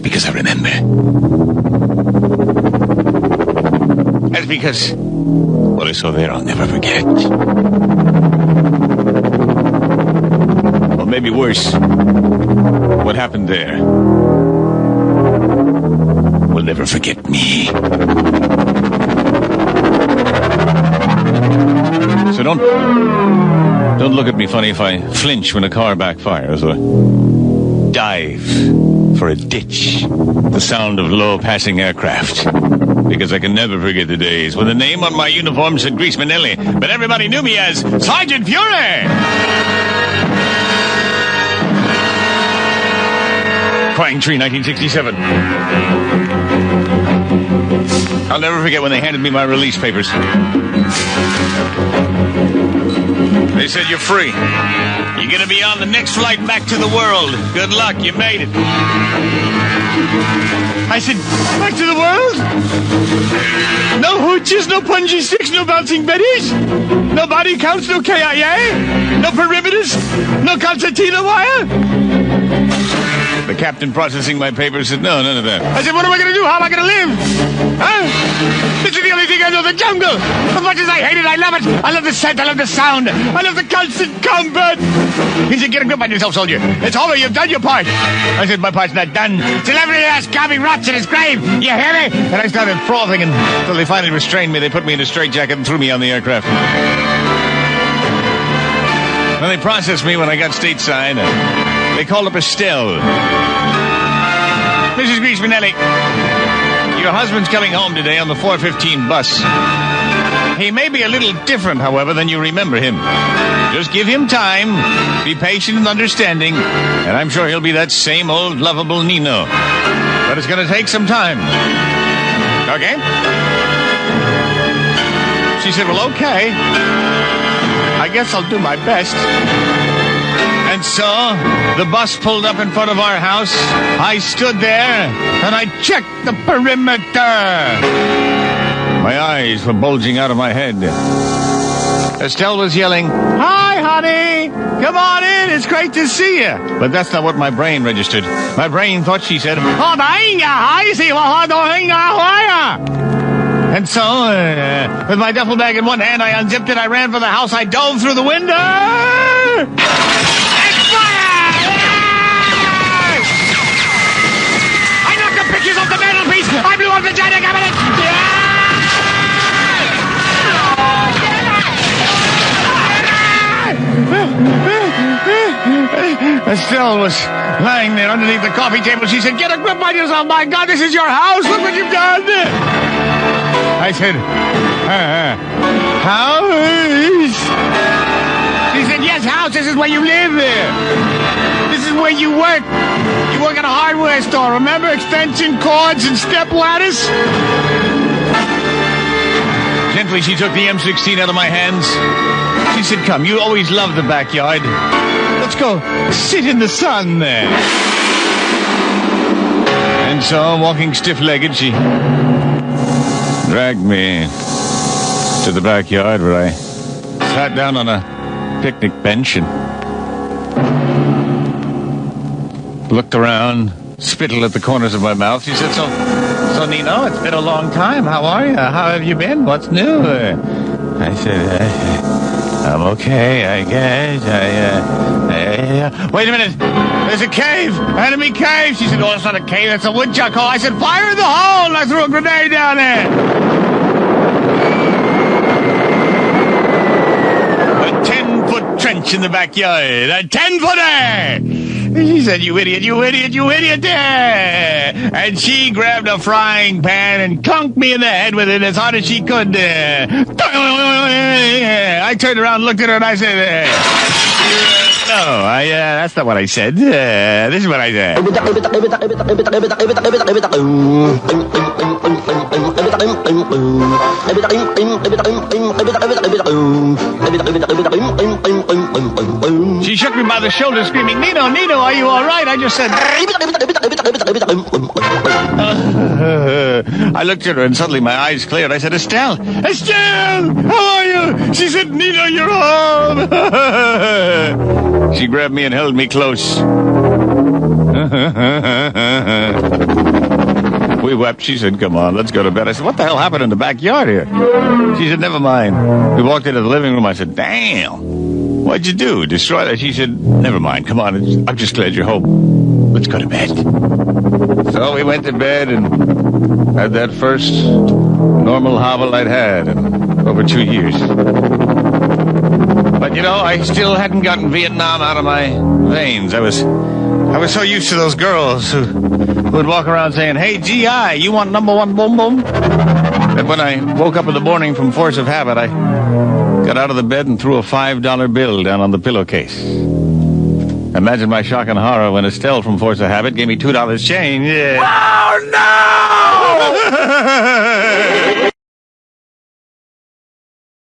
because I remember. That's because what I saw there I'll never forget. Or maybe worse, what happened there will never forget me. So don't look at me funny if I flinch when a car backfires or dive for a ditch, the sound of low-passing aircraft. Because I can never forget the days when the name on my uniform said Greaseman, but everybody knew me as Sergeant Fury! Crying Tree, 1967. I'll never forget when they handed me my release papers. They said, you're free. You're gonna be on the next flight back to the world. Good luck, you made it. I said, back to the world? No hooches, no punji sticks, no bouncing betties? No body counts, no KIA? No perimeters? No concertina wire? The captain processing my papers said, no, none of that. I said, what am I gonna do? How am I gonna live? Huh? This is the only thing I know, the jungle. As much as I hate it, I love it. I love the scent, I love the sound. I love the constant combat. He said, get a grip on yourself, soldier. It's over, you've done your part. I said, my part's not done. Celebrity ass Gabby rots in his grave. You hear me? And I started frothing until they finally restrained me. They put me in a straitjacket and threw me on the aircraft. When they processed me when I got stateside, they called up Estelle. Mrs. Greaseman, your husband's coming home today on the 4:15 bus. He may be a little different, however, than you remember him. Just give him time, be patient and understanding, and I'm sure he'll be that same old lovable Nino. But it's going to take some time. Okay? She said, well, okay. I guess I'll do my best. And so, the bus pulled up in front of our house. I stood there, and I checked the perimeter. My eyes were bulging out of my head. Estelle was yelling, hi, honey! Come on in, it's great to see you. But that's not what my brain registered. My brain thought she said, and so, with my duffel bag in one hand, I unzipped it, I ran for the house, I dove through the window! Pictures off the mantelpiece! I blew up the China cabinet! Estelle was lying there underneath the coffee table. She said, get a grip on yourself! My God, this is your house! Look what you've done! I said, house? She said, yes, house. This is where you live. This is where you work. You work at a hardware store, remember? Extension cords and step ladders? Gently, she took the M16 out of my hands. She said, come, you always loved the backyard. Let's go sit in the sun there. And so, walking stiff-legged, she dragged me to the backyard where I sat down on a picnic bench and looked around, spittled at the corners of my mouth. She said, so Nino, it's been a long time. How are you? How have you been? What's new? I said, I'm okay, I guess. Wait a minute. There's a cave. Enemy cave. She said, oh, it's not a cave. It's a woodchuck hole. I said, fire in the hole. And I threw a grenade down there. A 10-foot trench in the backyard. A 10-footer. She said, you idiot, you idiot, you idiot! And she grabbed a frying pan and conked me in the head with it as hard as she could. I turned around, looked at her, and I said, no, that's not what I said. This is what I said. She shook me by the shoulder, screaming, Nino, Nino, are you all right? I just said... I looked at her, and suddenly my eyes cleared. I said, Estelle! Estelle! How are you? She said, Nino, you're home! She grabbed me and held me close. we wept. She said, come on, let's go to bed. I said, what the hell happened in the backyard here? She said, never mind. We walked into the living room. I said, damn, what'd you do? Destroy that? She said, never mind. Come on, I'm just glad you're home. Let's go to bed. So we went to bed and had that first normal hobble I'd had in over 2 years. But, I still hadn't gotten Vietnam out of my veins. I was so used to those girls who would walk around saying, hey, G.I., you want number one boom boom? That when I woke up in the morning from force of habit, I got out of the bed and threw a $5 bill down on the pillowcase. Imagine my shock and horror when Estelle from force of habit gave me $2 change. Yeah. Oh, no!